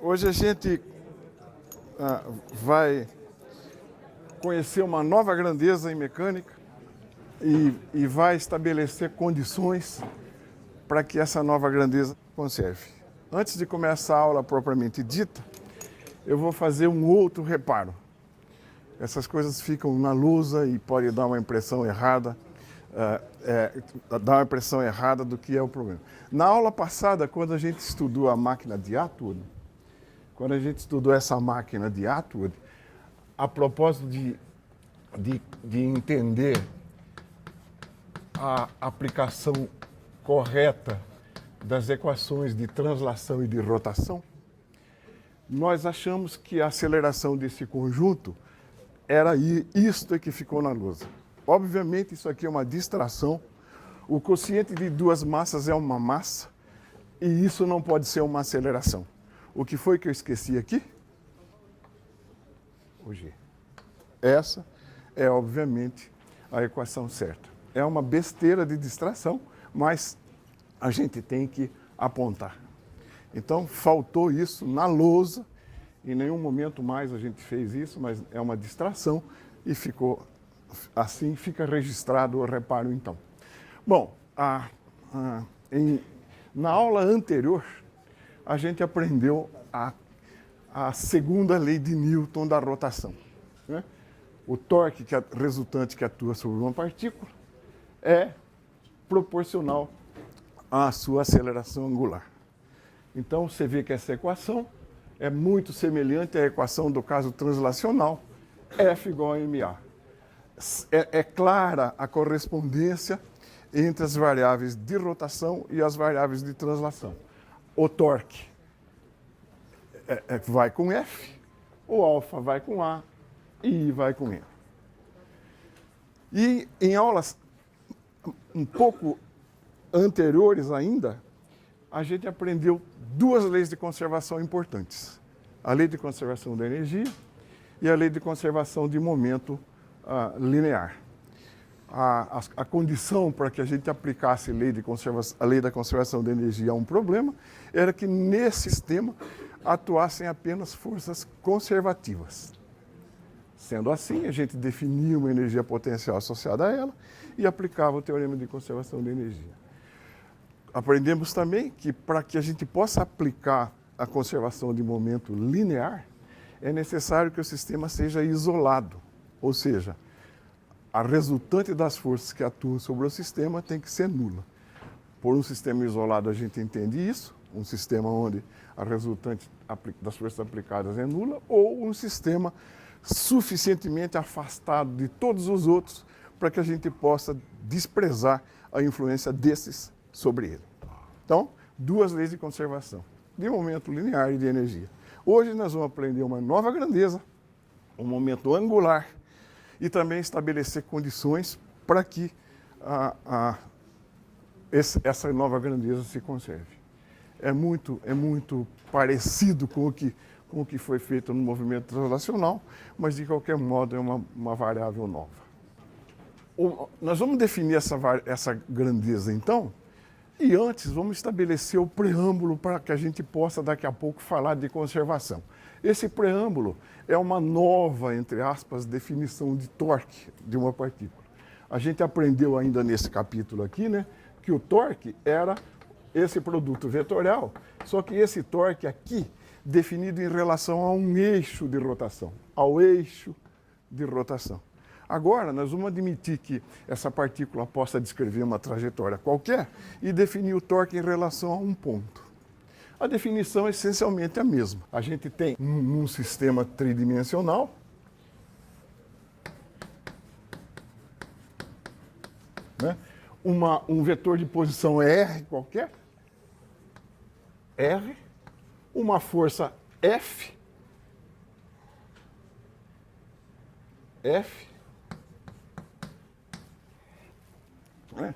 Hoje a gente vai conhecer uma nova grandeza em mecânica e vai estabelecer condições para que essa nova grandeza conserve. Antes de começar a aula propriamente dita, eu vou fazer um outro reparo. Essas coisas ficam na lousa e pode dar uma impressão errada, do que é o problema. Na aula passada, quando a gente estudou a máquina de Atwood, a propósito de entender a aplicação correta das equações de translação e de rotação, nós achamos que a aceleração desse conjunto era isto que ficou na lousa. Obviamente, isso aqui é uma distração. O quociente de duas massas é uma massa e isso não pode ser uma aceleração. O que foi que eu esqueci aqui? O G. Essa é, obviamente, a equação certa. É uma besteira de distração, mas a gente tem que apontar. Então, faltou isso na lousa. Em nenhum momento mais a gente fez isso, mas é uma distração e ficou assim, fica registrado o reparo então. Bom, na aula anterior, a gente aprendeu a segunda lei de Newton da rotação, né? O torque resultante que atua sobre uma partícula é proporcional à sua aceleração angular. Então, você vê que essa equação é muito semelhante à equação do caso translacional, F igual a ma. É clara a correspondência entre as variáveis de rotação e as variáveis de translação. O torque vai com F, o alfa vai com A e I vai com E. E em aulas um pouco anteriores ainda, a gente aprendeu duas leis de conservação importantes. A lei de conservação da energia e a lei de conservação de momento linear. A condição para que a gente aplicasse a lei da conservação da energia a um problema era que nesse sistema atuassem apenas forças conservativas. Sendo assim, a gente definia uma energia potencial associada a ela e aplicava o teorema de conservação da energia. Aprendemos também que para que a gente possa aplicar a conservação de momento linear, é necessário que o sistema seja isolado, ou seja, a resultante das forças que atuam sobre o sistema tem que ser nula. Por um sistema isolado a gente entende isso, um sistema onde a resultante das forças aplicadas é nula, ou um sistema suficientemente afastado de todos os outros para que a gente possa desprezar a influência desses sobre ele. Então, duas leis de conservação, de momento linear e de energia. Hoje nós vamos aprender uma nova grandeza, um momento angular, e também estabelecer condições para que essa nova grandeza se conserve. É muito parecido com o que foi feito no movimento translacional, mas de qualquer modo é uma variável nova. Nós vamos definir essa grandeza então, e antes vamos estabelecer o preâmbulo para que a gente possa daqui a pouco falar de conservação. Esse preâmbulo é uma nova, entre aspas, definição de torque de uma partícula. A gente aprendeu ainda nesse capítulo aqui, né, que o torque era esse produto vetorial, só que esse torque aqui, definido em relação a um eixo de rotação, ao eixo de rotação. Agora, nós vamos admitir que essa partícula possa descrever uma trajetória qualquer e definir o torque em relação a um ponto. A definição é essencialmente a mesma. A gente tem um sistema tridimensional, né? Um vetor de posição R qualquer, R, uma força F, né?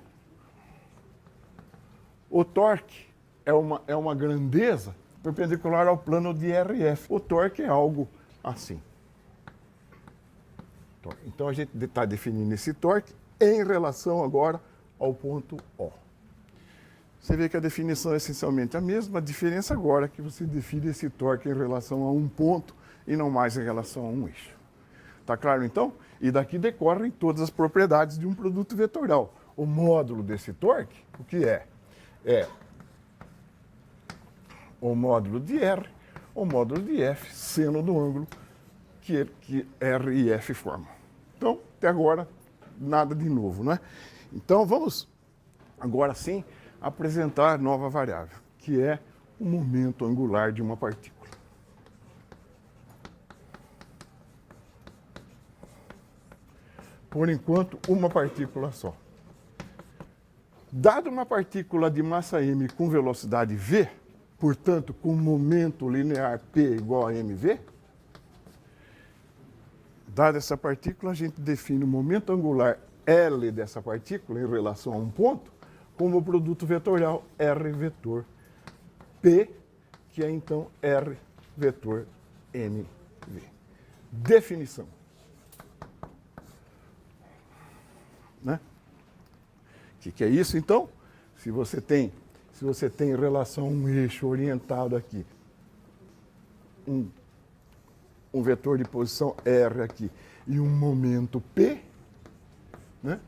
O torque é uma grandeza perpendicular ao plano de RF. O torque é algo assim. Então a gente está definindo esse torque em relação agora ao ponto O. Você vê que a definição é essencialmente a mesma, a diferença agora é que você define esse torque em relação a um ponto e não mais em relação a um eixo. Está claro então? E daqui decorrem todas as propriedades de um produto vetorial. O módulo desse torque, o que é? É o módulo de R, o módulo de F, seno do ângulo que R e F formam. Então, até agora, nada de novo, não é? Então, vamos agora sim apresentar a nova variável, que é o momento angular de uma partícula. Por enquanto, uma partícula só. Dada uma partícula de massa m com velocidade v, portanto, com momento linear p igual a mv, dada essa partícula, a gente define o momento angular L dessa partícula em relação a um ponto como o produto vetorial R vetor P, que é então R vetor MV. Definição. Né? O que é isso, então? Se você tem em relação a um eixo orientado aqui, um vetor de posição R aqui e um momento P, né?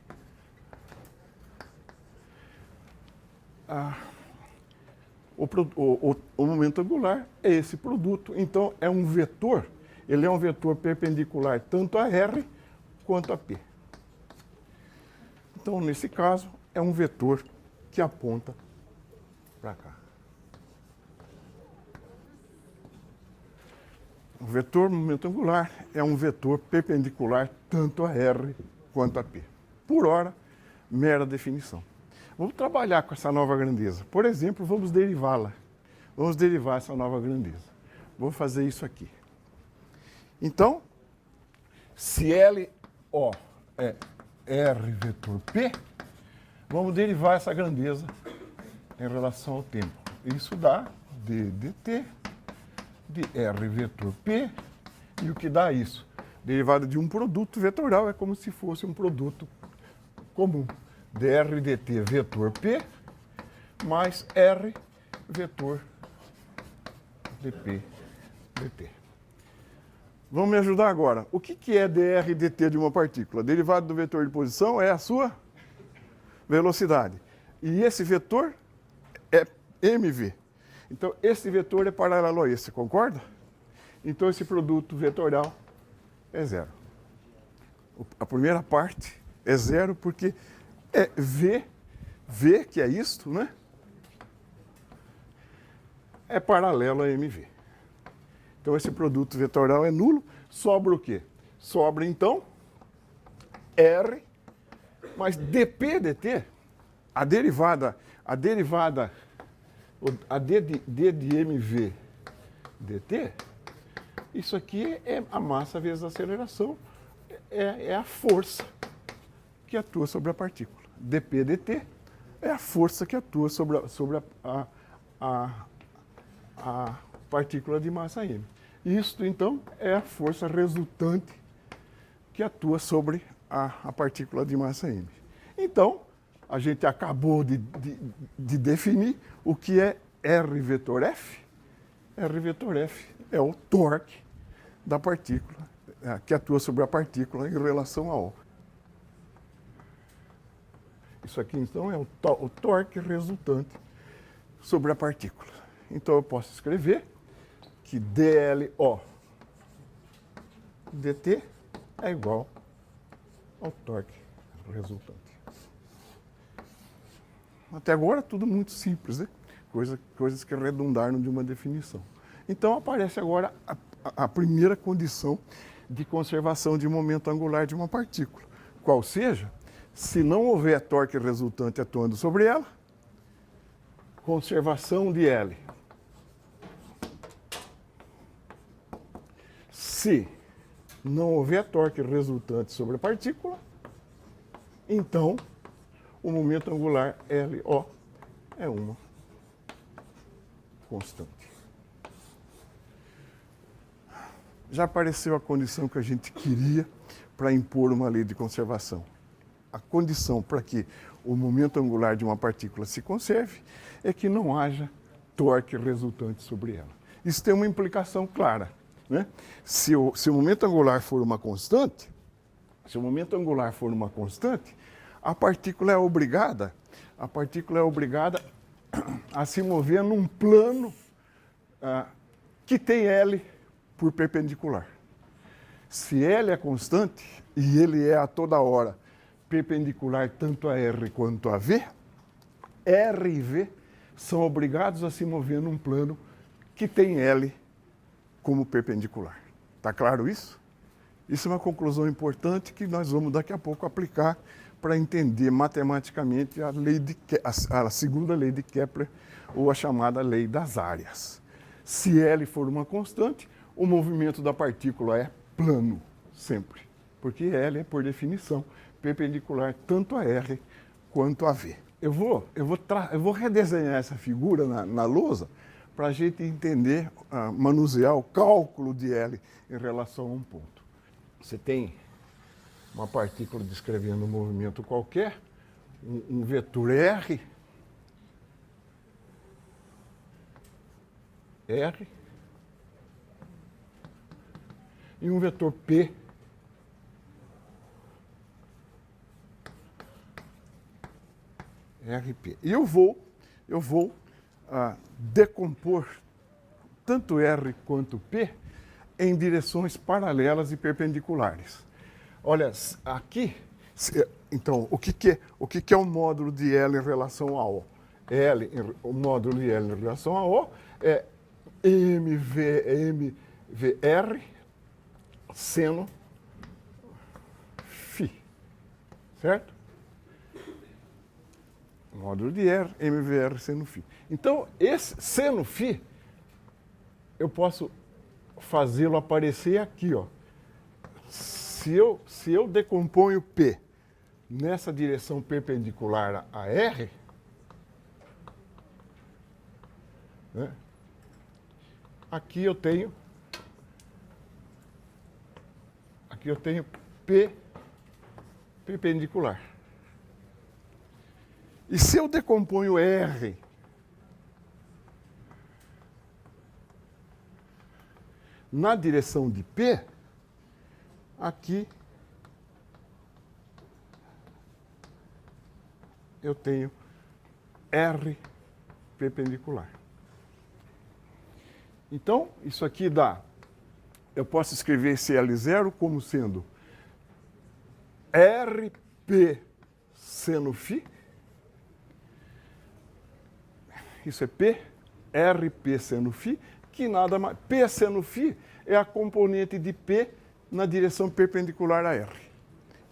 O momento angular é esse produto, então é um vetor, ele é um vetor perpendicular tanto a R quanto a P. Então, nesse caso, é um vetor que aponta para cá. O vetor momento angular é um vetor perpendicular tanto a R quanto a P. Por hora, mera definição. Vamos trabalhar com essa nova grandeza. Por exemplo, vamos derivá-la. Vamos derivar essa nova grandeza. Vou fazer isso aqui. Então, se LO é R vetor P, vamos derivar essa grandeza em relação ao tempo. Isso dá d dt de R vetor P. E o que dá isso? Derivada de um produto vetorial é como se fosse um produto comum. dr dt vetor P mais R vetor dp dt. Vamos me ajudar agora. O que é dr dt de uma partícula? Derivado do vetor de posição é a sua velocidade. E esse vetor é mv. Então, esse vetor é paralelo a esse, concorda? Então, esse produto vetorial é zero. A primeira parte é zero porque é v, que é isto, né? É paralelo a mv. Então, esse produto vetorial é nulo. Sobra o quê? Sobra, então, R mais dp dt, a derivada, d de mv dt, isso aqui é a massa vezes a aceleração, é a força que atua sobre a partícula. dp dt é a força que atua sobre a partícula de massa m. Isto, então, é a força resultante que atua sobre a partícula de massa m. Então, a gente acabou de definir o que é R vetor F. R vetor F é o torque da partícula, que atua sobre a partícula em relação a O. Isso aqui, então, é o torque resultante sobre a partícula. Então, eu posso escrever que dLO dt é igual ao torque resultante. Até agora, tudo muito simples, né? Coisas que redundaram de uma definição. Então, aparece agora a primeira condição de conservação de momento angular de uma partícula. Qual seja, se não houver torque resultante atuando sobre ela, conservação de L. Se não houver torque resultante sobre a partícula, então o momento angular LO é uma constante. Já apareceu a condição que a gente queria para impor uma lei de conservação. A condição para que o momento angular de uma partícula se conserve é que não haja torque resultante sobre ela. Isso tem uma implicação clara, né? Se o momento angular for uma constante, a partícula é obrigada a se mover num plano que tem L por perpendicular. Se L é constante, e ele é a toda hora perpendicular tanto a R quanto a V, R e V são obrigados a se mover num plano que tem L como perpendicular. Está claro isso? Isso é uma conclusão importante que nós vamos daqui a pouco aplicar para entender matematicamente a segunda lei de Kepler, ou a chamada lei das áreas. Se L for uma constante, o movimento da partícula é plano, sempre. Porque L é, por definição, perpendicular tanto a R quanto a V. Eu vou redesenhar essa figura na lousa para a gente entender, manusear o cálculo de L em relação a um ponto. Você tem uma partícula descrevendo um movimento qualquer, um vetor R, e um vetor P, RP. E eu vou decompor tanto R quanto P em direções paralelas e perpendiculares. Olha, aqui, então, o que é o módulo de L em relação a O? O módulo de L em relação a O é MVR seno φ, certo? Módulo de R, MVR seno φ. Então, esse seno φ, eu posso fazê-lo aparecer aqui, ó. Se eu decomponho P nessa direção perpendicular a R, né, aqui eu tenho P perpendicular. E se eu decomponho R na direção de P, aqui eu tenho R perpendicular. Então, isso aqui dá, eu posso escrever esse L0 como sendo RP seno φ, isso é P, RP seno φ, que nada mais, P seno φ é a componente de P na direção perpendicular a R.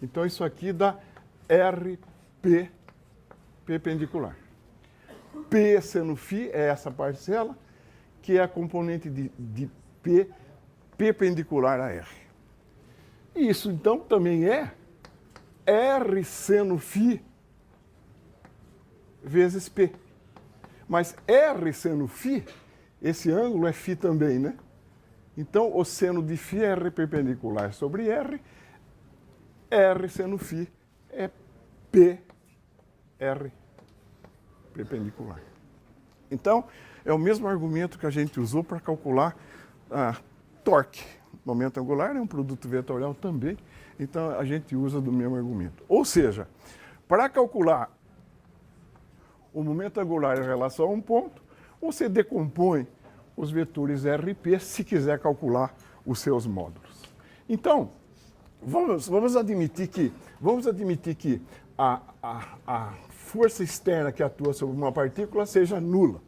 Então, isso aqui dá RP perpendicular. P seno φ é essa parcela, que é a componente de P perpendicular a R. E isso, então, também é R seno φ vezes P. Mas R seno φ, esse ângulo é φ também, né? Então, o seno de φ é R perpendicular sobre R. R seno φ é P R perpendicular. Então, é o mesmo argumento que a gente usou para calcular torque. Momento angular é um produto vetorial também, então a gente usa do mesmo argumento. Ou seja, para calcular o momento angular em relação a um ponto, você decompõe os vetores R e P se quiser calcular os seus módulos. Então, vamos admitir que a força externa que atua sobre uma partícula seja nula.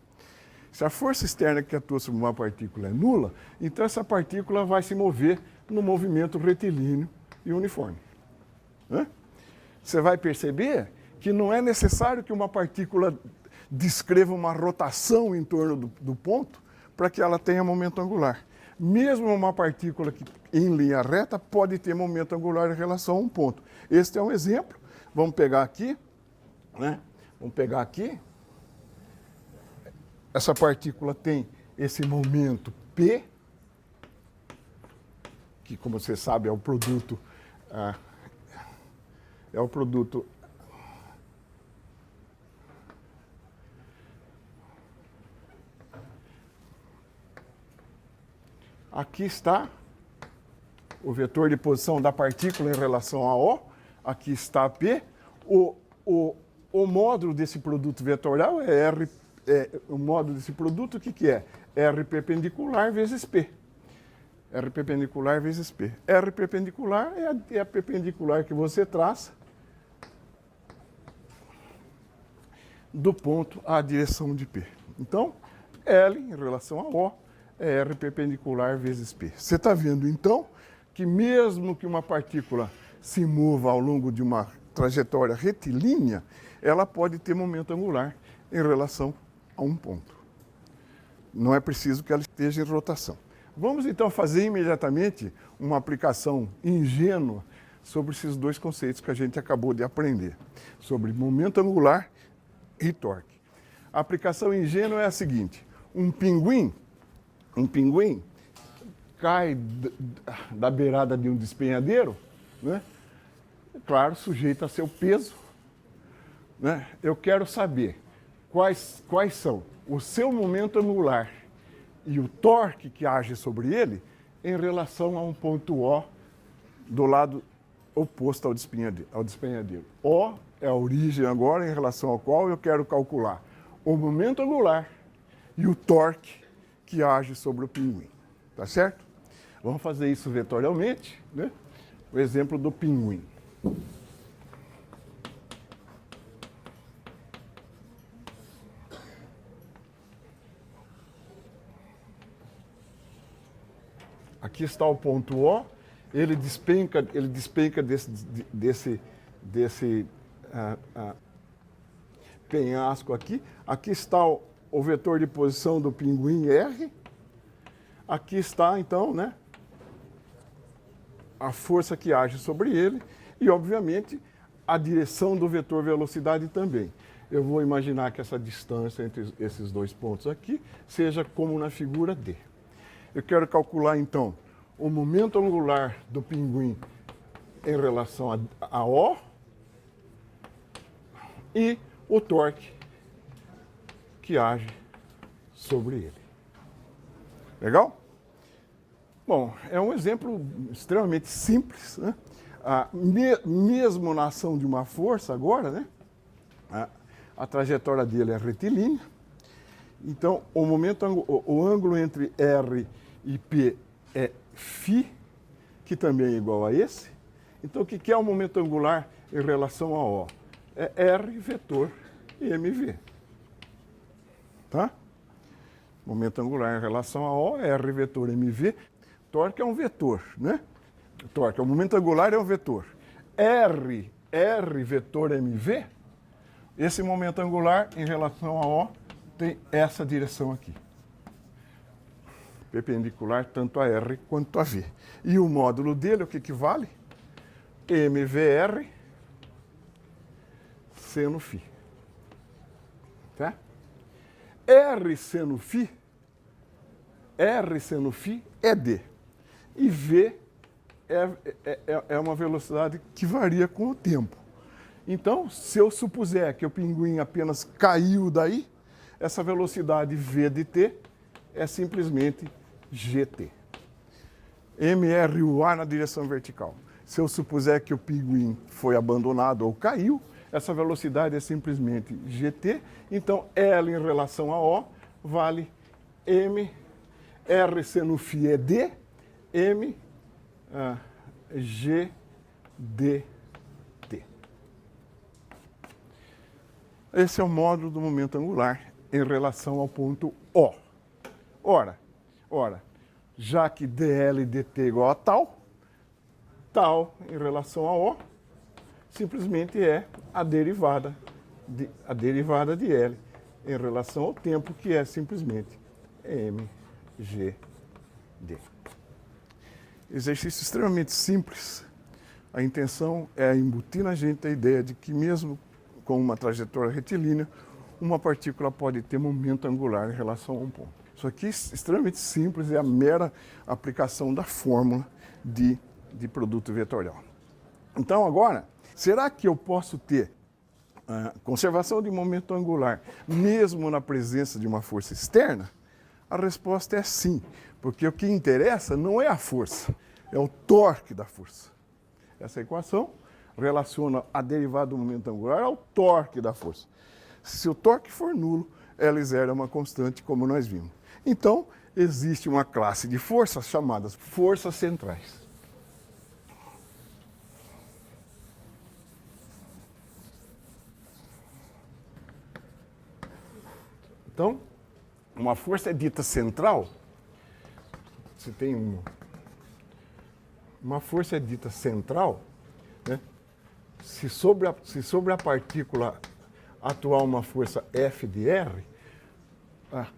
Se a força externa que atua sobre uma partícula é nula, então essa partícula vai se mover no movimento retilíneo e uniforme. Você vai perceber que não é necessário que uma partícula descreva uma rotação em torno do ponto para que ela tenha momento angular. Mesmo uma partícula que em linha reta pode ter momento angular em relação a um ponto. Este é um exemplo. Vamos pegar aqui, né? Vamos pegar aqui. Essa partícula tem esse momento P, que, como você sabe, é o produto Aqui está o vetor de posição da partícula em relação a O, aqui está P. O módulo desse produto vetorial é R, o módulo desse produto, o que é? R perpendicular vezes P. R perpendicular vezes P. R perpendicular é a perpendicular que você traça do ponto à direção de P. Então, L em relação a O é R perpendicular vezes P. Você está vendo, então, que mesmo que uma partícula se mova ao longo de uma trajetória retilínea, ela pode ter momento angular em relação a um ponto. Não é preciso que ela esteja em rotação. Vamos então fazer imediatamente uma aplicação ingênua sobre esses dois conceitos que a gente acabou de aprender, sobre momento angular e torque. A aplicação ingênua é a seguinte: um pinguim cai da beirada de um despenhadeiro, né? Claro, sujeito a seu peso, né? Eu quero saber quais são o seu momento angular e o torque que age sobre ele em relação a um ponto O do lado oposto ao despenhadeiro. O é a origem agora em relação ao qual eu quero calcular o momento angular e o torque que age sobre o pinguim. Tá certo? Vamos fazer isso vetorialmente, né? O exemplo do pinguim. Aqui está o ponto O, ele despenca desse penhasco aqui. Aqui está o vetor de posição do pinguim R. Aqui está, então, né, a força que age sobre ele e, obviamente, a direção do vetor velocidade também. Eu vou imaginar que essa distância entre esses dois pontos aqui seja como na figura D. Eu quero calcular, então, o momento angular do pinguim em relação a O e o torque que age sobre ele. Legal? Bom, é um exemplo extremamente simples, né? Mesmo na ação de uma força agora, né? A trajetória dele é retilínea. Então, o ângulo entre R e P é φ, que também é igual a esse. Então, o que é o momento angular em relação a O? É R vetor mv. Tá? Momento angular em relação a O é R vetor mv. Torque é um vetor, né? Torque, o momento angular é um vetor. R vetor mv, esse momento angular em relação a O tem essa direção aqui. Perpendicular tanto a R quanto a V. E o módulo dele, o que vale? MVR seno φ. Tá? R seno φ é D. E V é uma velocidade que varia com o tempo. Então, se eu supuser que o pinguim apenas caiu daí, essa velocidade V de t é simplesmente GT. MRUA na direção vertical. Se eu supuser que o pinguim foi abandonado ou caiu, essa velocidade é simplesmente GT. Então, L em relação a O vale M, R seno φ é D, M, G, D, T. Esse é o módulo do momento angular em relação ao ponto O. Ora, já que dl dt é igual a tal em relação a O, simplesmente é a derivada de L em relação ao tempo, que é simplesmente mgd. Exercício extremamente simples. A intenção é embutir na gente a ideia de que mesmo com uma trajetória retilínea, uma partícula pode ter momento angular em relação a um ponto. Isso aqui é extremamente simples, é a mera aplicação da fórmula de produto vetorial. Então agora, será que eu posso ter conservação de momento angular mesmo na presença de uma força externa? A resposta é sim, porque o que interessa não é a força, é o torque da força. Essa equação relaciona a derivada do momento angular ao torque da força. Se o torque for nulo, L0 é uma constante, como nós vimos. Então, existe uma classe de forças chamadas forças centrais. Então, uma força é dita central. Se tem uma força é dita central, né? Se sobre a partícula atuar uma força F de R,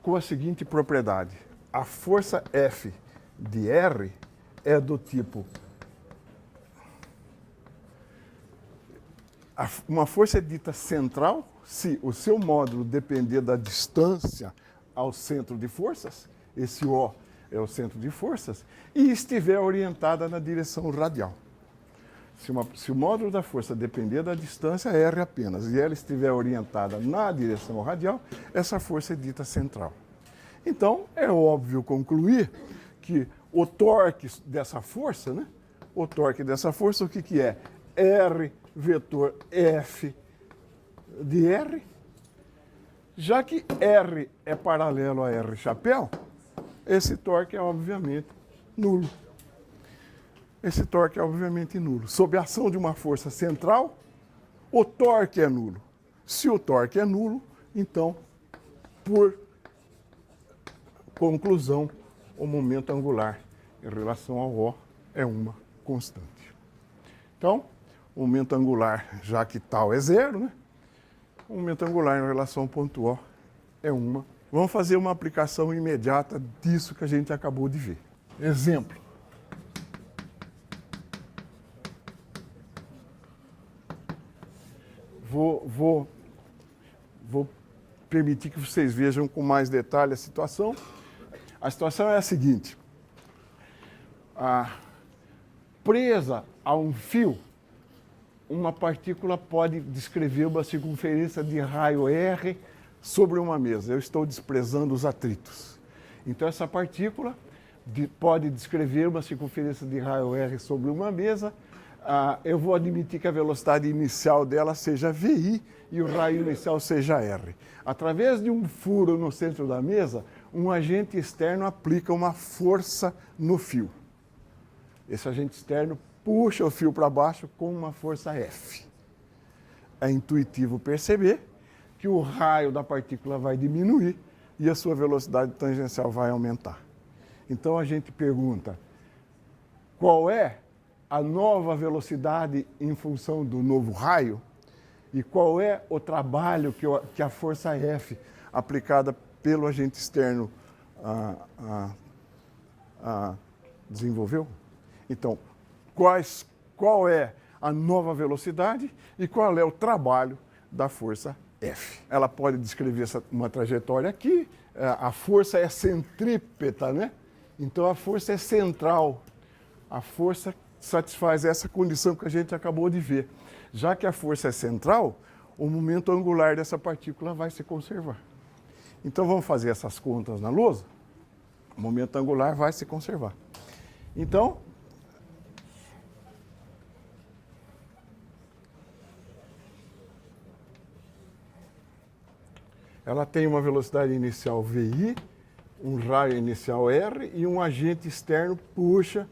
com a seguinte propriedade: a força F de R é do tipo. Uma força é dita central se o seu módulo depender da distância ao centro de forças, esse O é o centro de forças, e estiver orientada na direção radial. Se o módulo da força depender da distância, R apenas, e ela estiver orientada na direção radial, essa força é dita central. Então, é óbvio concluir que o torque dessa força, né? O torque dessa força, o que é? R vetor F de R. Já que R é paralelo a R chapéu, esse torque é obviamente nulo. Esse torque é obviamente nulo. Sob a ação de uma força central, o torque é nulo. Se o torque é nulo, então, por conclusão, o momento angular em relação ao O é uma constante. Então, o momento angular, já que tal é zero, né? O momento angular em relação ao ponto O é uma. Vamos fazer uma aplicação imediata disso que a gente acabou de ver. Exemplo. Vou permitir que vocês vejam com mais detalhe a situação. A situação é a seguinte. Presa a um fio, uma partícula pode descrever uma circunferência de raio R sobre uma mesa. Eu estou desprezando os atritos. Então, essa partícula pode descrever uma circunferência de raio R sobre uma mesa. Eu vou admitir que a velocidade inicial dela seja VI e o raio inicial seja R. Através de um furo no centro da mesa, um agente externo aplica uma força no fio. Esse agente externo puxa o fio para baixo com uma força F. É intuitivo perceber que o raio da partícula vai diminuir e a sua velocidade tangencial vai aumentar. Então a gente pergunta, qual é a nova velocidade em função do novo raio e qual é o trabalho que a força F aplicada pelo agente externo desenvolveu? Então, qual é a nova velocidade e qual é o trabalho da força F? Ela pode descrever uma trajetória aqui, a força é centrípeta, né? Então a força é central. A força satisfaz essa condição que a gente acabou de ver. Já que a força é central, o momento angular dessa partícula vai se conservar. Então vamos fazer essas contas na lousa? O momento angular vai se conservar. Então, ela tem uma velocidade inicial VI, um raio inicial R e um agente externo puxa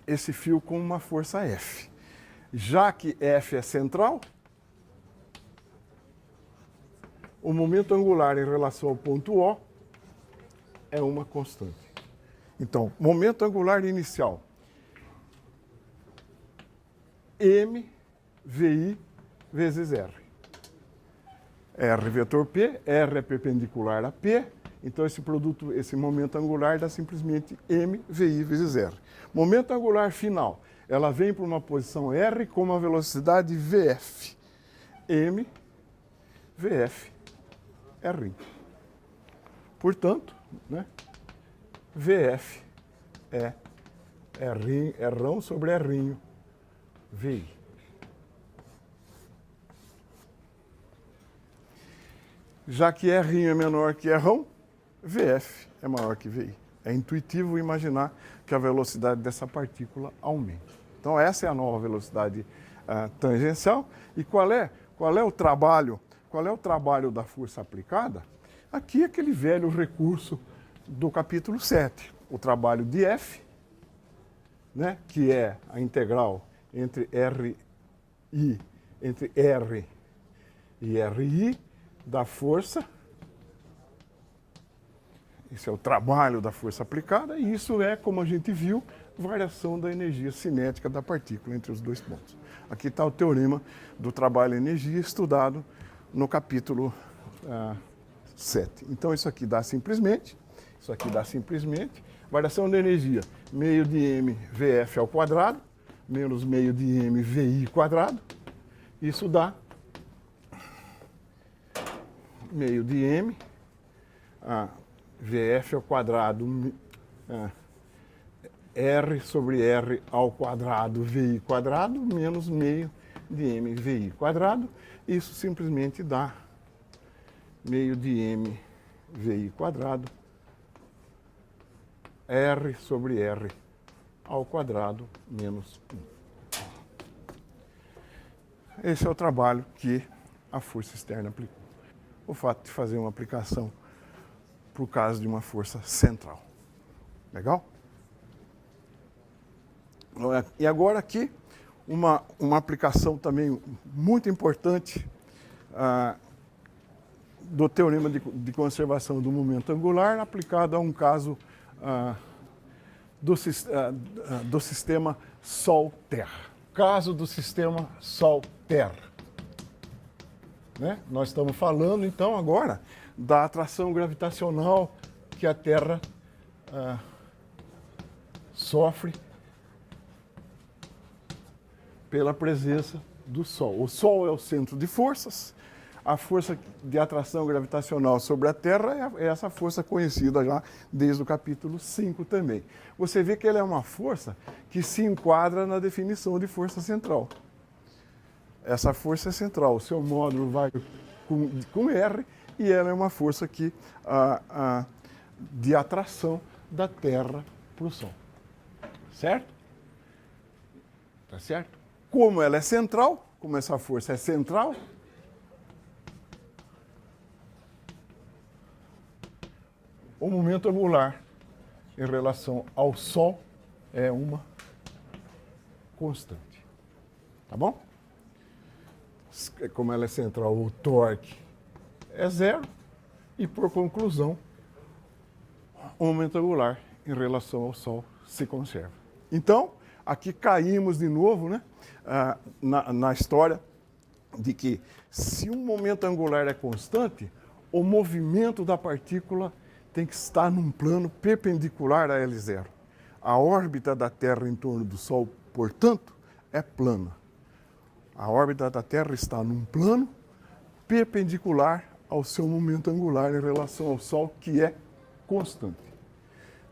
esse fio com uma força F. Já que F é central, o momento angular em relação ao ponto O é uma constante. Então, momento angular inicial, mVi vezes R. R vetor P, R é perpendicular a P, então esse momento angular dá simplesmente mVi vezes R. Momento angular final, ela vem para uma posição R com uma velocidade Vf. M, Vf, R. Portanto, né, Vf é Rão sobre R, Vi. Já que R1 é menor que R1, VF é maior que VI. É intuitivo imaginar que a velocidade dessa partícula aumenta. Então essa é a nova velocidade tangencial. E qual é o trabalho? Qual é o trabalho da força aplicada? Aqui é aquele velho recurso do capítulo 7, o trabalho de F, né, que é a integral entre R e RI da força. Esse é o trabalho da força aplicada, e isso é, como a gente viu, variação da energia cinética da partícula entre os dois pontos. Aqui está o teorema do trabalho-energia estudado no capítulo 7. Então isso aqui dá simplesmente, variação da energia, meio de m VF ao quadrado, menos meio de m VI quadrado. Isso dá meio de m VF ao quadrado R sobre R ao quadrado VI quadrado menos meio de m VI quadrado. Isso simplesmente dá meio de m VI quadrado R sobre R ao quadrado menos 1. Esse é o trabalho que a força externa aplicou. O fato de fazer uma aplicação por causa de uma força central. Legal? E agora aqui, uma aplicação também muito importante do teorema de conservação do momento angular aplicado a um caso do sistema Sol-Terra. Caso do sistema Sol-Terra. Né? Nós estamos falando, então, agora da atração gravitacional que a Terra sofre pela presença do Sol. O Sol é o centro de forças. A força de atração gravitacional sobre a Terra é essa força conhecida já desde o capítulo 5 também. Você vê que ela é uma força que se enquadra na definição de força central. Essa força é central. O seu módulo vai com R e ela é uma força de atração da Terra para o Sol. Certo? Tá certo? Como ela é central, como essa força é central, o momento angular em relação ao Sol é uma constante. Tá bom? Como ela é central, o torque é zero e, por conclusão, o momento angular em relação ao Sol se conserva. Então, aqui caímos de novo, né, na história de que se um momento angular é constante, o movimento da partícula tem que estar num plano perpendicular a L0. A órbita da Terra em torno do Sol, portanto, é plana. A órbita da Terra está num plano perpendicular ao seu momento angular em relação ao Sol, que é constante.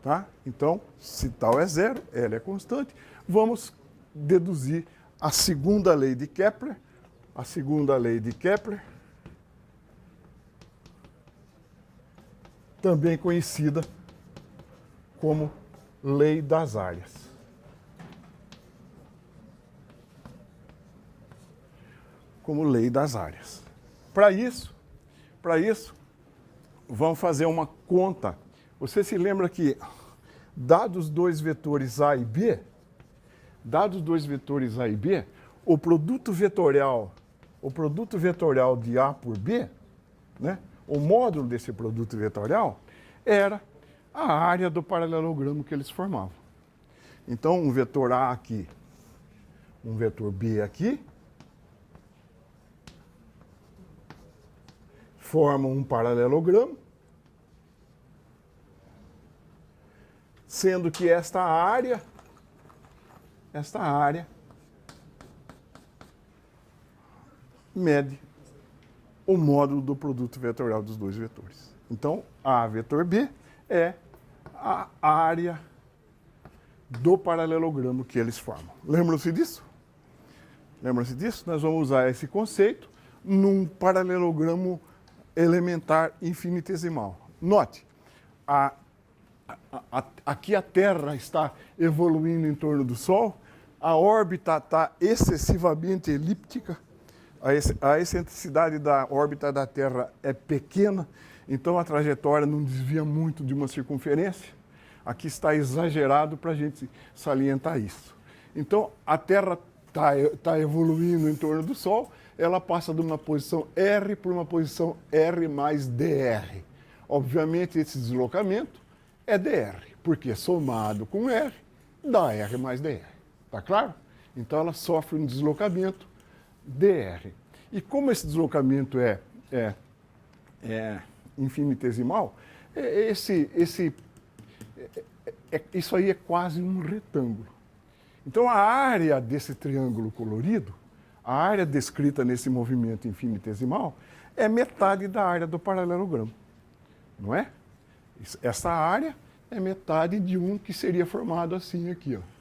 Tá? Então, se tal é zero, L é constante, vamos deduzir a segunda lei de Kepler. A segunda lei de Kepler, também conhecida como lei das áreas. Como lei das áreas. Para isso, vamos fazer uma conta. Você se lembra que, dados dois vetores A e B, o produto vetorial de A por B, né, o módulo desse produto vetorial, era a área do paralelogramo que eles formavam. Então, um vetor A aqui, um vetor B aqui, formam um paralelogramo, sendo que esta área mede o módulo do produto vetorial dos dois vetores. Então, A vetor B é a área do paralelogramo que eles formam. Lembram-se disso? Lembram-se disso? Nós vamos usar esse conceito num paralelogramo elementar infinitesimal. Note, aqui a Terra está evoluindo em torno do Sol, a órbita está excessivamente elíptica, a excentricidade da órbita da Terra é pequena, então a trajetória não desvia muito de uma circunferência. Aqui está exagerado para a gente salientar isso. Então, a Terra está evoluindo em torno do Sol, ela passa de uma posição R para uma posição R mais dr. Obviamente, esse deslocamento é dr, porque somado com R, dá R mais dr. Está claro? Então, ela sofre um deslocamento dr. E como esse deslocamento é infinitesimal, isso aí é quase um retângulo. Então, a área desse triângulo colorido, a área descrita nesse movimento infinitesimal, é metade da área do paralelogramo. Não é? Essa área é metade de um que seria formado assim aqui, ó.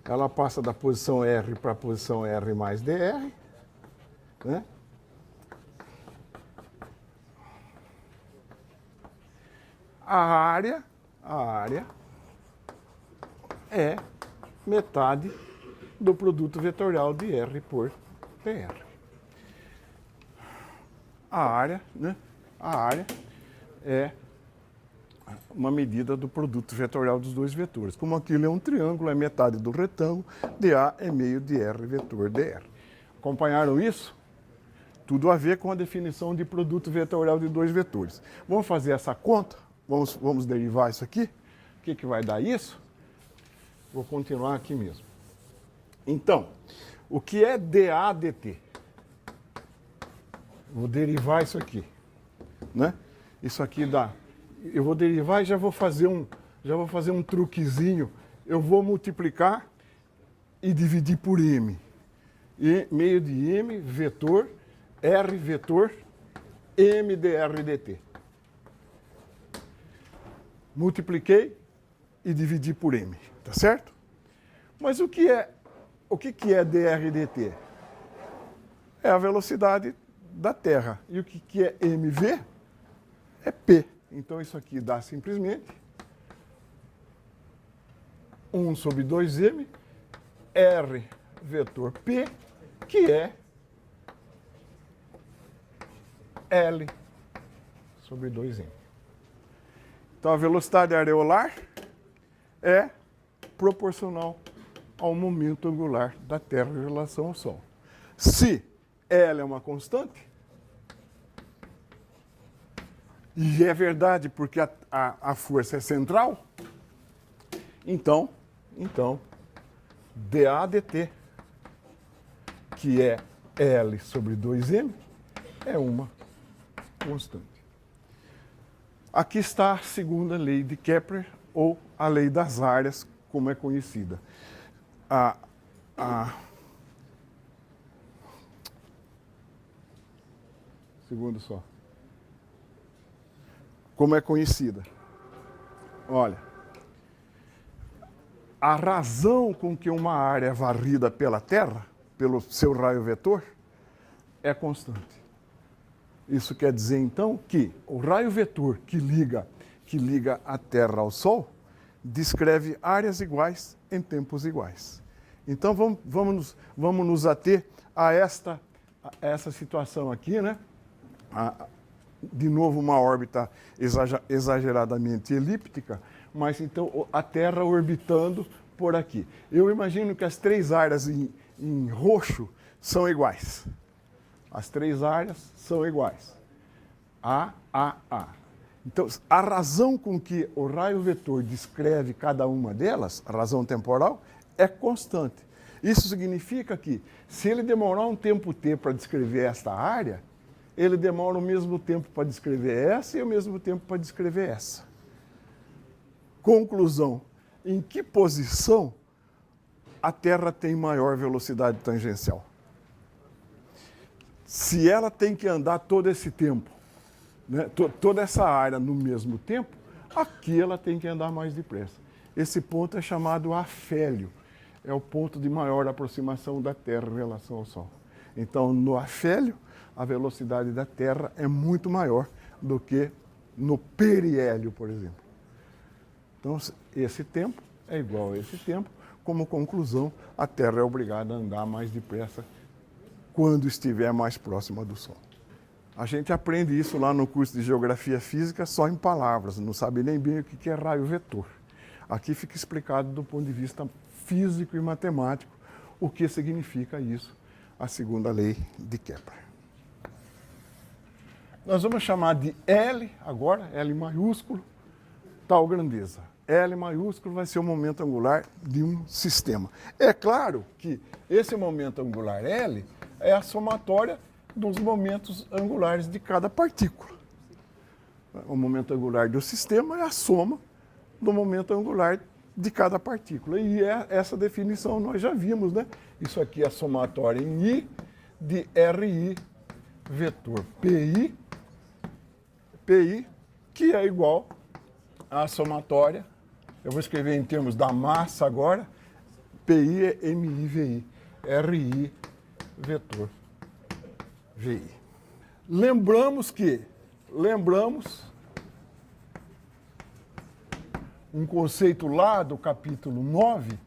Ela passa da posição R para a posição R mais dr, né? A área é metade do produto vetorial de R por dr. A área, né? A área é uma medida do produto vetorial dos dois vetores. Como aquilo é um triângulo, é metade do retângulo, dA é meio de R vetor dr. Acompanharam isso? Tudo a ver com a definição de produto vetorial de dois vetores. Vamos fazer essa conta? Vamos derivar isso aqui? O que vai dar isso? Vou continuar aqui mesmo. Então, o que é dA dt? Vou derivar isso aqui, né? Isso aqui dá. Eu vou derivar e já vou fazer um truquezinho. Eu vou multiplicar e dividir por m. E meio de m vetor r vetor m dr dt. Multipliquei e dividi por m, tá certo? Mas o que é dr dt? É a velocidade da Terra. E o que é mv? É p. Então isso aqui dá simplesmente 1 sobre 2m r vetor p, que é L sobre 2m. Então a velocidade areolar é proporcional ao momento angular da Terra em relação ao Sol. Se L é uma constante, e é verdade porque a força é central, então dA dt, que é L sobre 2m, é uma constante. Aqui está a segunda lei de Kepler, ou a lei das áreas, como é conhecida. Segundo só. Como é conhecida? Olha, a razão com que uma área é varrida pela Terra, pelo seu raio vetor, é constante. Isso quer dizer, então, que o raio vetor que liga a Terra ao Sol descreve áreas iguais em tempos iguais. Então, vamos nos ater a essa situação aqui, né? De novo, uma órbita exageradamente elíptica, mas então a Terra orbitando por aqui. Eu imagino que as três áreas em roxo são iguais. As três áreas são iguais. A. Então, a razão com que o raio vetor descreve cada uma delas, a razão temporal, é constante. Isso significa que, se ele demorar um tempo t para descrever esta área, ele demora o mesmo tempo para descrever essa e o mesmo tempo para descrever essa. Conclusão: em que posição a Terra tem maior velocidade tangencial? Se ela tem que andar todo esse tempo, né, toda essa área no mesmo tempo, aqui ela tem que andar mais depressa. Esse ponto é chamado afélio, é o ponto de maior aproximação da Terra em relação ao Sol. Então, no afélio, a velocidade da Terra é muito maior do que no periélio, por exemplo. Então, esse tempo é igual a esse tempo. Como conclusão, a Terra é obrigada a andar mais depressa quando estiver mais próxima do Sol. A gente aprende isso lá no curso de Geografia Física só em palavras, não sabe nem bem o que é raio vetor. Aqui fica explicado do ponto de vista físico e matemático o que significa isso, a segunda lei de Kepler. Nós vamos chamar de L agora, L maiúsculo, tal grandeza. L maiúsculo vai ser o momento angular de um sistema. É claro que esse momento angular L é a somatória dos momentos angulares de cada partícula. O momento angular do sistema é a soma do momento angular de cada partícula. E essa definição nós já vimos, né? Isso aqui é a somatória em I de RI vetor PI, que é igual à somatória, eu vou escrever em termos da massa agora, PI é MI-VI, RI vetor VI. Lembramos um conceito lá do capítulo 9,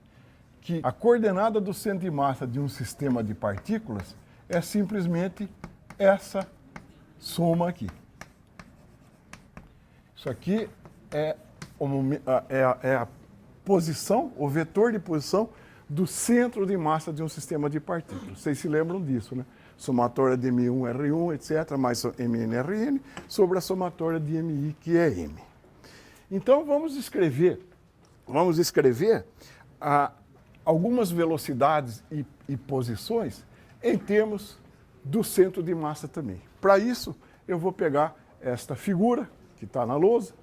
que a coordenada do centro de massa de um sistema de partículas é simplesmente essa soma aqui. Isso aqui é a posição, o vetor de posição do centro de massa de um sistema de partículas. Vocês se lembram disso, né? Somatória de M1, R1, etc., mais Mn, Rn, sobre a somatória de Mi, que é M. Então, vamos escrever algumas velocidades e posições em termos do centro de massa também. Para isso, eu vou pegar esta figura, que está na lousa,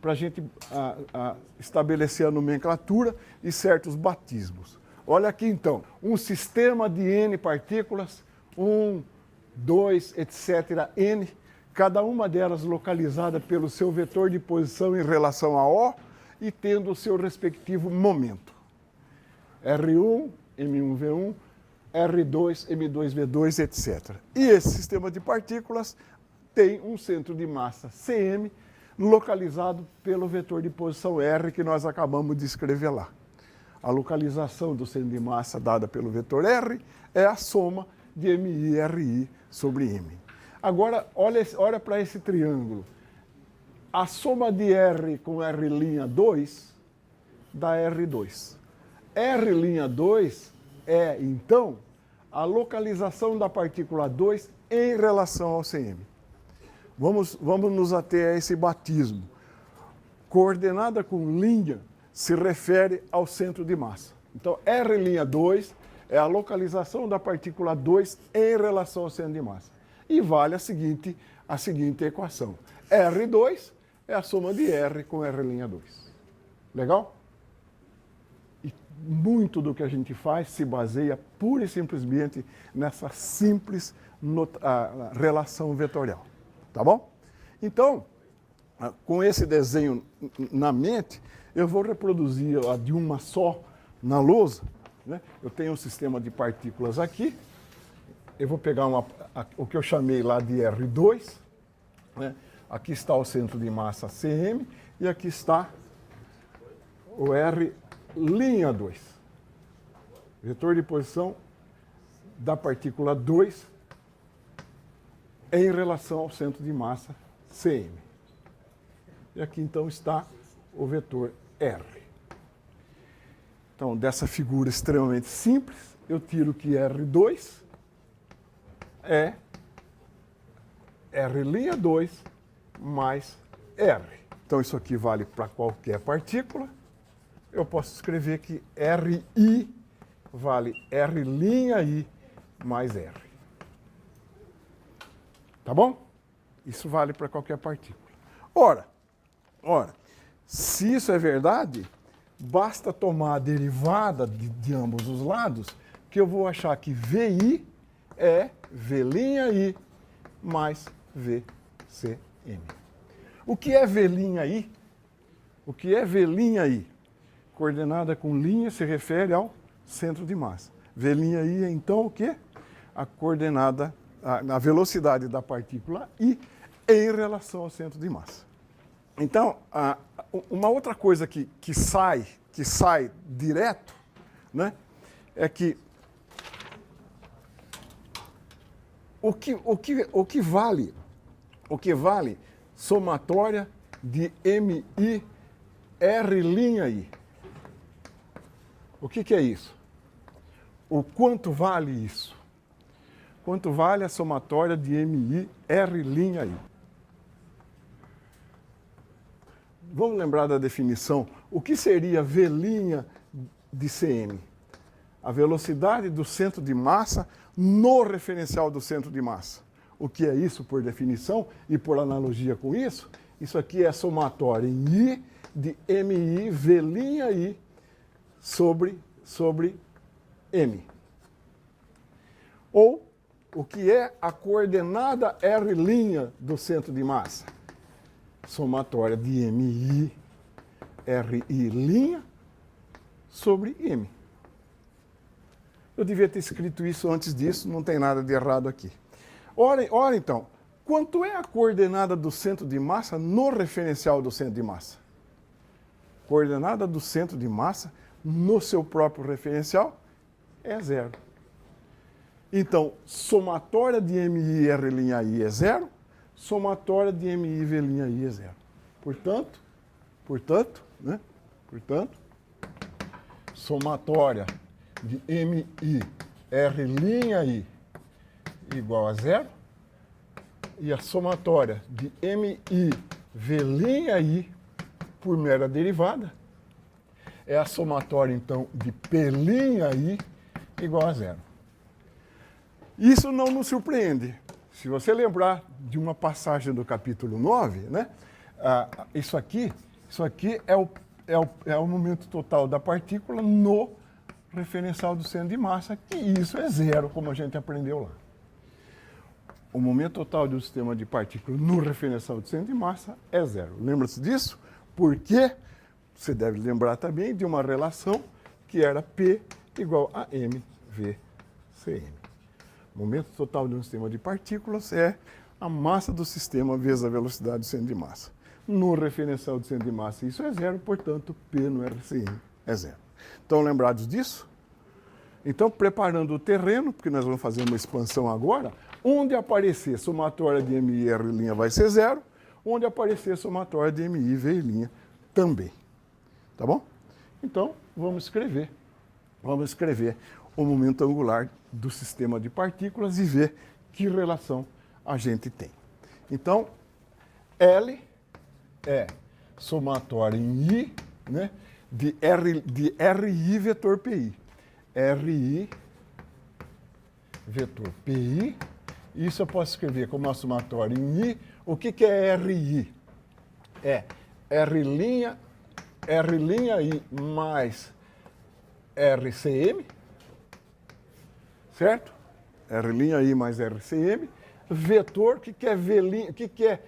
para a gente estabelecer a nomenclatura e certos batismos. Olha aqui, então, um sistema de N partículas, 1, 2, etc., N, cada uma delas localizada pelo seu vetor de posição em relação a O e tendo o seu respectivo momento. R1, M1V1, R2, M2V2, etc. E esse sistema de partículas tem um centro de massa Cm localizado pelo vetor de posição R que nós acabamos de escrever lá. A localização do centro de massa dada pelo vetor R é a soma de Mi e Ri sobre M. Agora, olha para esse triângulo. A soma de R com R'2 dá R2. R'2 é, então, a localização da partícula 2 em relação ao Cm. Vamos nos ater a esse batismo. Coordenada com linha se refere ao centro de massa. Então, R'2 é a localização da partícula 2 em relação ao centro de massa. E vale a seguinte equação. R2 é a soma de R com R'2. Legal? E muito do que a gente faz se baseia pura e simplesmente nessa simples relação vetorial. Tá bom? Então, com esse desenho na mente, eu vou reproduzir de uma só na lousa. Né? Eu tenho um sistema de partículas aqui. Eu vou pegar o que eu chamei lá de R2. Né? Aqui está o centro de massa Cm e aqui está o R'2. Vetor de posição da partícula 2 em relação ao centro de massa Cm. E aqui então está o vetor R. Então, dessa figura extremamente simples, eu tiro que R2 é R'2 mais R. Então, isso aqui vale para qualquer partícula. Eu posso escrever que Ri vale R' mais R. Tá bom? Isso vale para qualquer partícula. Ora, se isso é verdade, basta tomar a derivada de ambos os lados, que eu vou achar que VI é V'I mais VCM. O que é V'I? O que é V'I? Coordenada com linha se refere ao centro de massa. V'I é então o quê? A coordenada, a velocidade da partícula I em relação ao centro de massa. Então, uma outra coisa que sai direto, né, é que o que vale somatória de MI R'I. O que é isso? O quanto vale isso? Quanto vale a somatória de MI R'I? Vamos lembrar da definição. O que seria V' de Cm? A velocidade do centro de massa no referencial do centro de massa. O que é isso por definição e por analogia com isso? Isso aqui é a somatória em I de MI V'I sobre M. Ou o que é a coordenada R' do centro de massa? Somatória de MI R'I' sobre M. Eu devia ter escrito isso antes disso, não tem nada de errado aqui. Ora então, quanto é a coordenada do centro de massa no referencial do centro de massa? Coordenada do centro de massa no seu próprio referencial é 0. Então, somatória de MI R'I é 0, somatória de MI V'I é 0. Portanto, somatória de MI R'I igual a 0 e a somatória de MI V'I por mera derivada é a somatória, então, de P'I igual a 0. Isso não nos surpreende. Se você lembrar de uma passagem do capítulo 9, né, isso aqui é o momento total da partícula no referencial do centro de massa, que isso é 0, como a gente aprendeu lá. O momento total de um sistema de partículas no referencial do centro de massa é 0. Lembra-se disso? Porque você deve lembrar também de uma relação que era P igual a mVCm. O momento total de um sistema de partículas é a massa do sistema vezes a velocidade do centro de massa. No referencial do centro de massa isso é 0, portanto, P no RCM é 0. Estão lembrados disso? Então, preparando o terreno, porque nós vamos fazer uma expansão agora, onde aparecer somatória de MI R' vai ser 0, onde aparecer somatória de MI V'I também. Tá bom? Então, vamos escrever o momento angular do sistema de partículas e ver que relação a gente tem. Então, L é somatória em I, né, de RI vetor PI. RI vetor PI. Isso eu posso escrever como uma somatória em I. O que é RI? É R'I mais RCM, certo? R'I mais RCM. Vetor, o que é V'I? O que é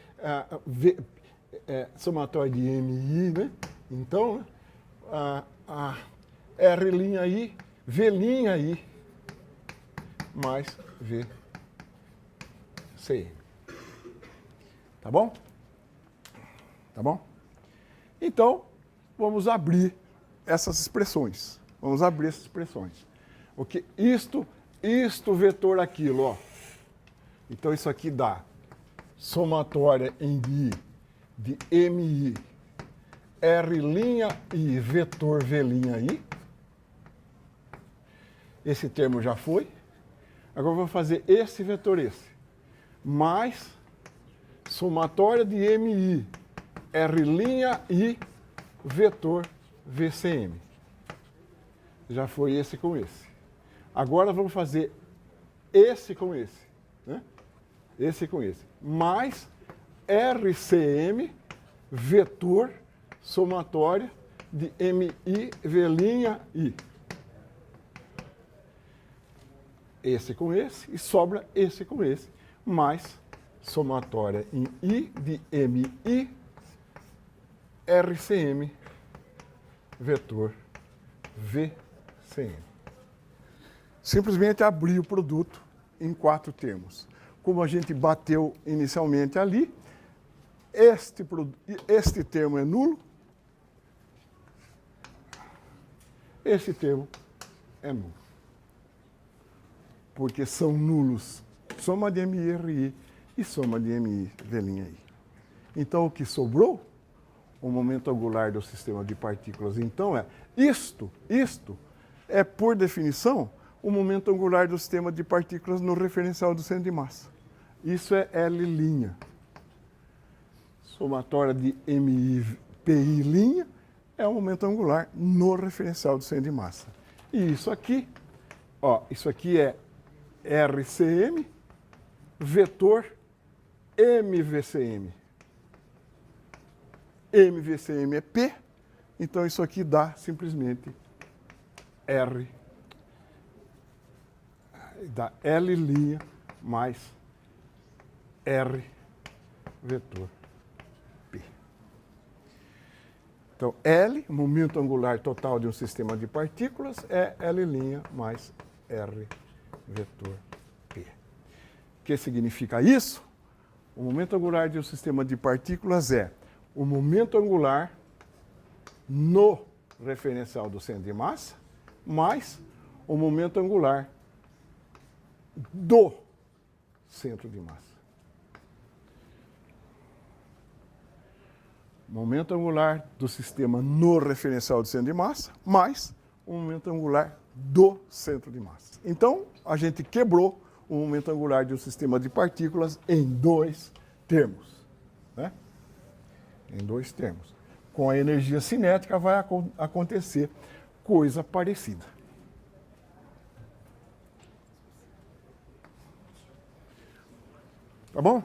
somatória de MI, né? Então, R'I, V'I mais VCM. Tá bom? Tá bom? Então, vamos abrir essas expressões. Porque isto vetor aquilo, ó. Então, isso aqui dá somatória em I de MI R'I vetor V'I. Esse termo já foi. Agora, vou fazer esse vetor esse. Mais somatória de MI R'I vetor VCM. Já foi esse com esse. Agora vamos fazer esse com esse. Né? Esse com esse. Mais RCM vetor somatória de MI V'I. Esse com esse e sobra esse com esse. Mais somatória em I de MI RCM vetor VCM. Simplesmente abrir o produto em 4 termos. Como a gente bateu inicialmente ali, este termo é nulo, este termo é nulo. Porque são nulos soma de MI e soma de MI I. Então, o que sobrou, o momento angular do sistema de partículas, então, é isto é, por definição, o momento angular do sistema de partículas no referencial do centro de massa. Isso é L'. Somatória de MI, PI' é o momento angular no referencial do centro de massa. E isso aqui é RCM vetor MVCM. MVCM é P, então isso aqui dá simplesmente R, dá L' mais R vetor P. Então, L, momento angular total de um sistema de partículas, é L' mais R vetor P. O que significa isso? O momento angular de um sistema de partículas é o momento angular no referencial do centro de massa mais o momento angular do centro de massa. Momento angular do sistema no referencial do centro de massa mais o momento angular do centro de massa. Então, a gente quebrou o momento angular de um sistema de partículas em 2 termos. Né? Em 2 termos. Com a energia cinética vai acontecer coisa parecida. Tá bom?